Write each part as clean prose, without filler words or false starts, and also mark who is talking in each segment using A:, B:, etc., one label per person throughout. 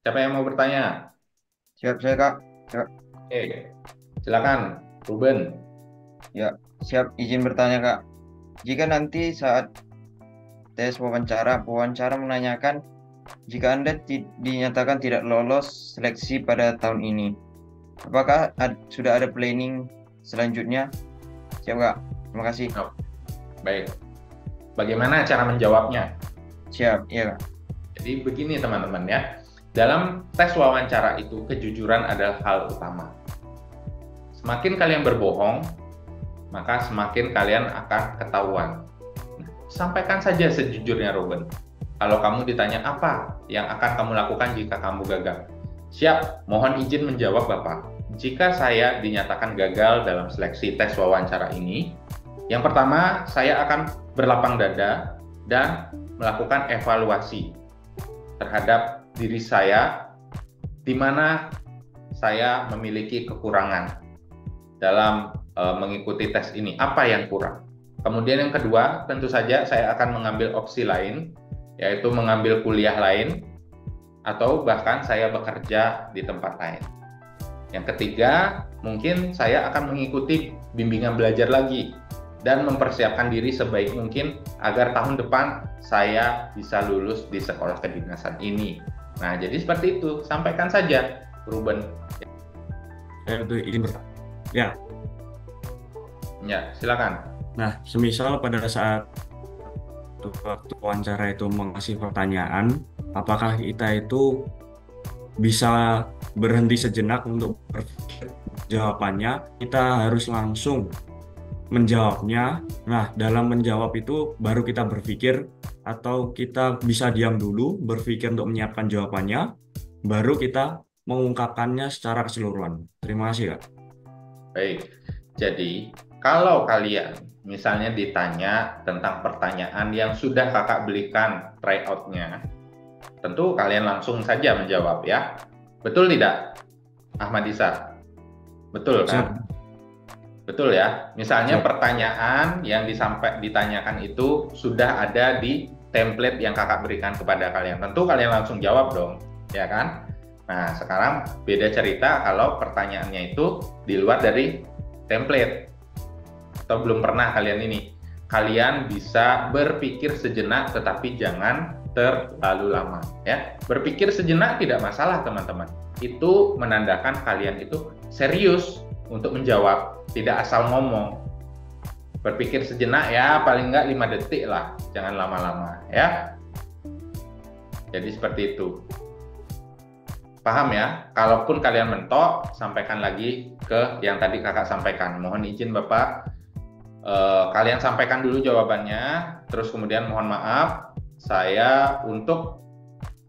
A: Siapa yang mau bertanya?
B: Siap saya Kak. Ya,
A: Oke, silakan, Ruben.
B: ya, siap izin bertanya Kak. Jika nanti saat tes wawancara, pewawancara menanyakan jika Anda dinyatakan tidak lolos seleksi pada tahun ini, apakah sudah ada planning selanjutnya? Siap Kak. Terima kasih.
A: Oh, baik. Bagaimana cara menjawabnya?
B: Siap, iya Kak.
A: Jadi begini teman-teman ya. Dalam tes wawancara itu kejujuran adalah hal utama. Semakin kalian berbohong, maka semakin kalian akan ketahuan. Sampaikan saja sejujurnya, Ruben. Kalau kamu ditanya apa yang akan kamu lakukan jika kamu gagal. Siap, mohon izin menjawab Bapak. Jika saya dinyatakan gagal dalam seleksi tes wawancara ini, yang pertama saya akan berlapang dada dan melakukan evaluasi terhadap diri saya, di mana saya memiliki kekurangan dalam mengikuti tes ini. Apa yang kurang? Kemudian yang kedua, tentu saja saya akan mengambil opsi lain, yaitu mengambil kuliah lain, atau bahkan saya bekerja di tempat lain. Yang ketiga, mungkin saya akan mengikuti bimbingan belajar lagi, dan mempersiapkan diri sebaik mungkin agar tahun depan saya bisa lulus di sekolah kedinasan ini. Nah, jadi seperti itu. Sampaikan saja, Ruben.
C: Itu izin ya.
A: Ya, silakan.
C: Nah, semisal pada saat waktu wawancara itu mengasih pertanyaan, apakah kita itu bisa berhenti sejenak untuk berpikir jawabannya? Kita harus langsung menjawabnya. Nah, dalam menjawab itu baru kita berpikir, atau kita bisa diam dulu, berpikir untuk menyiapkan jawabannya, baru kita mengungkapkannya secara keseluruhan. Terima kasih, Kak.
A: Baik, jadi kalau kalian misalnya ditanya tentang pertanyaan yang sudah kakak belikan tryout-nya, tentu kalian langsung saja menjawab ya. Betul tidak, Ahmad Isa? Betul kan?
C: Siap.
A: Betul ya. Misalnya
C: Siap.
A: pertanyaan yang ditanyakan itu sudah ada di template yang kakak berikan kepada kalian. Tentu kalian langsung jawab dong, ya kan? Nah, sekarang beda cerita kalau pertanyaannya itu di luar dari template. Atau belum pernah kalian ini. Kalian bisa berpikir sejenak tetapi jangan terlalu lama ya. Berpikir sejenak tidak masalah, teman-teman. Itu menandakan kalian itu serius untuk menjawab, tidak asal ngomong. Berpikir sejenak ya, paling nggak 5 detik lah, jangan lama-lama ya. Jadi seperti itu. Paham ya? Kalaupun kalian mentok, sampaikan lagi ke yang tadi kakak sampaikan. Mohon izin Bapak, kalian sampaikan dulu jawabannya, terus kemudian mohon maaf, saya untuk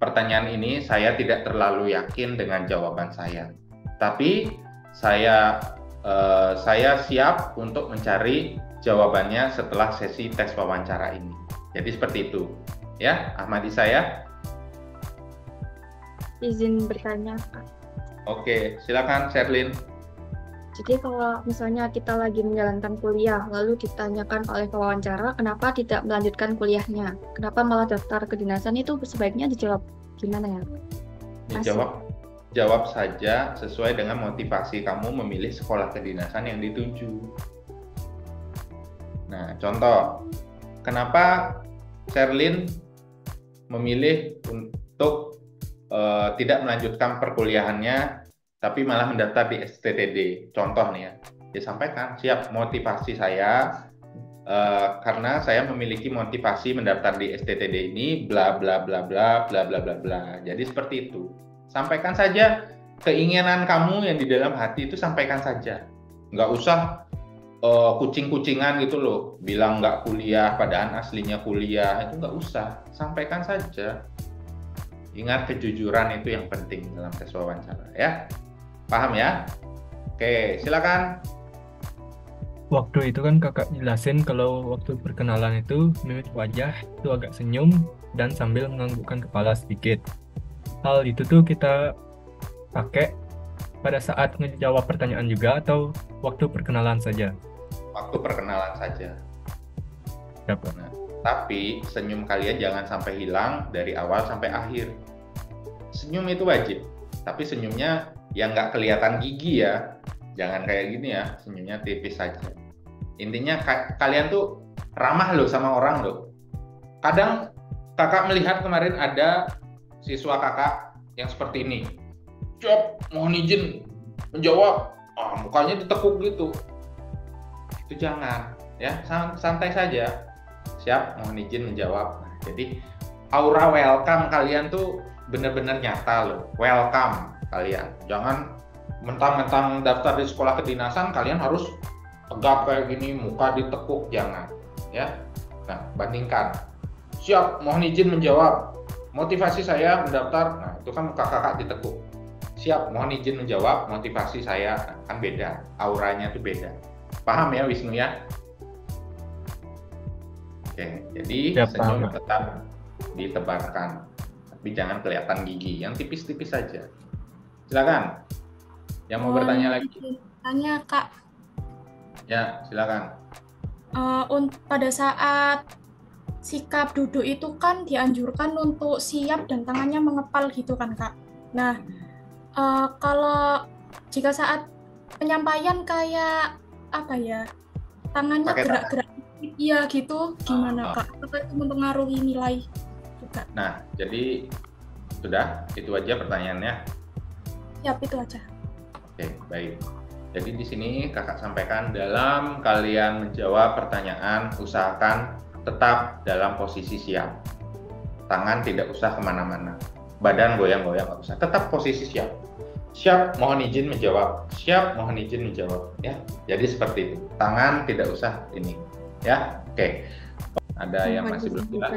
A: pertanyaan ini saya tidak terlalu yakin dengan jawaban saya. Tapi saya siap untuk mencari jawabannya setelah sesi tes wawancara ini. Jadi seperti itu. Ya, Ahmad Isa ya.
D: Izin bertanya, Kak.
A: Oke, silakan Sherlyn.
D: Jadi kalau misalnya kita lagi menjalankan kuliah, lalu ditanyakan oleh pewawancara, kenapa tidak melanjutkan kuliahnya? Kenapa malah daftar kedinasan, itu sebaiknya dijawab gimana ya?
A: Jawab saja sesuai dengan motivasi kamu memilih sekolah kedinasan yang dituju. Nah, contoh, kenapa Sherlyn memilih untuk tidak melanjutkan perkuliahannya, tapi malah mendaftar di STTD? Contoh nih ya, disampaikan, siap, motivasi saya karena saya memiliki motivasi mendaftar di STTD ini, bla bla bla bla bla bla bla bla. Jadi seperti itu. Sampaikan saja keinginan kamu yang di dalam hati itu, sampaikan saja. Nggak usah kucing-kucingan gitu loh, bilang nggak kuliah padahal aslinya kuliah, itu nggak usah. Sampaikan saja. Ingat, kejujuran itu yang penting dalam tes wawancara ya. Paham ya? Oke, silakan.
E: Waktu itu kan kakak jelasin kalau waktu perkenalan itu mimik wajah itu agak senyum dan sambil menganggukkan kepala sedikit. Hal itu tuh kita pakai pada saat ngejawab pertanyaan juga atau waktu perkenalan saja?
A: Waktu perkenalan saja.
E: Dapat.
A: Nah, tapi senyum kalian jangan sampai hilang dari awal sampai akhir. senyum itu wajib, tapi senyumnya yang nggak kelihatan gigi ya, jangan kayak gini ya, senyumnya tipis saja. Intinya kalian tuh ramah loh sama orang loh. Kadang kakak melihat kemarin ada siswa kakak yang seperti ini, siap, mohon izin menjawab, mukanya ditekuk gitu. Itu jangan, ya, santai saja. Siap, mohon izin menjawab. Nah, jadi aura welcome kalian tuh bener-bener nyata loh. Welcome kalian. Jangan mentang-mentang daftar di sekolah kedinasan kalian harus tegap kayak gini, muka ditekuk, jangan. Ya. Nah, bandingkan. Siap, mohon izin menjawab. Motivasi saya mendaftar. Nah, itu kan muka kakak ditekuk. Siap, mohon izin menjawab. Motivasi saya kan beda. Auranya tuh beda. Paham ya Wisnu ya? Oke, jadi senyum tetap ditebarkan, tapi jangan kelihatan gigi, yang tipis-tipis saja. Silakan. Yang mau bertanya lagi?
F: Tanya Kak.
A: Ya, silakan.
F: Pada saat sikap duduk itu kan dianjurkan untuk siap dan tangannya mengepal gitu kan Kak. Nah, kalau jika saat penyampaian kayak apa ya, tangannya gerak-gerak, iya gitu, gimana Kak? Apakah itu mempengaruhi nilai juga?
A: Nah, jadi sudah itu aja pertanyaannya.
F: Yap, itu aja.
A: Oke, baik. Jadi di sini kakak sampaikan dalam kalian menjawab pertanyaan, usahakan tetap dalam posisi siap. Tangan tidak usah kemana-mana. Badan goyang-goyang nggak usah. Tetap posisi siap. Siap, mohon izin menjawab. Siap, mohon izin menjawab. Ya, jadi seperti itu. Tangan tidak usah ini. Ya, oke. Ada yang masih belum jelas?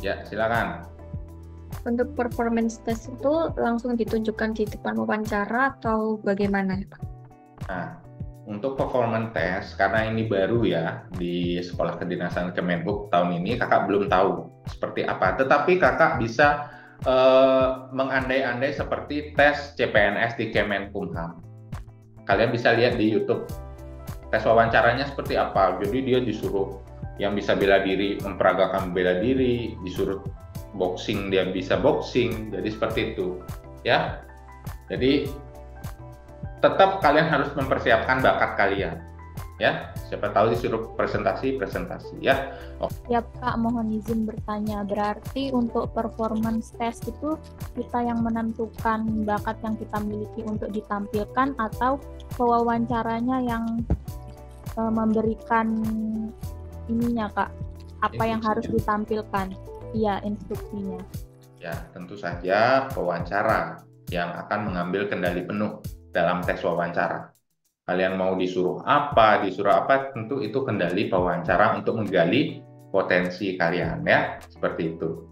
A: Ya, silakan.
D: Untuk performance test itu langsung ditunjukkan di depan wawancara atau bagaimana ya Pak?
A: Nah, untuk performance test, karena ini baru ya di Sekolah Kedinasan Kemenhub tahun ini, kakak belum tahu seperti apa. Tetapi kakak bisa mengandai-andai seperti tes CPNS di Kemenkumham. Kalian bisa lihat di YouTube. Tes wawancaranya seperti apa. Jadi dia disuruh yang bisa bela diri, memperagakan bela diri, disuruh boxing, dia bisa boxing, jadi seperti itu ya. Jadi tetap kalian harus mempersiapkan bakat kalian ya, siapa tahu disuruh presentasi ya.
G: Ya Kak, mohon izin bertanya, berarti untuk performance test itu kita yang menentukan bakat yang kita miliki untuk ditampilkan atau pewawancaranya yang memberikan ininya Kak, apa yang harus ditampilkan? Iya, instruksinya.
A: Ya, tentu saja pewawancara yang akan mengambil kendali penuh dalam tes wawancara. Kalian mau disuruh apa, tentu itu kendali pewawancara untuk menggali potensi kalian ya, seperti itu.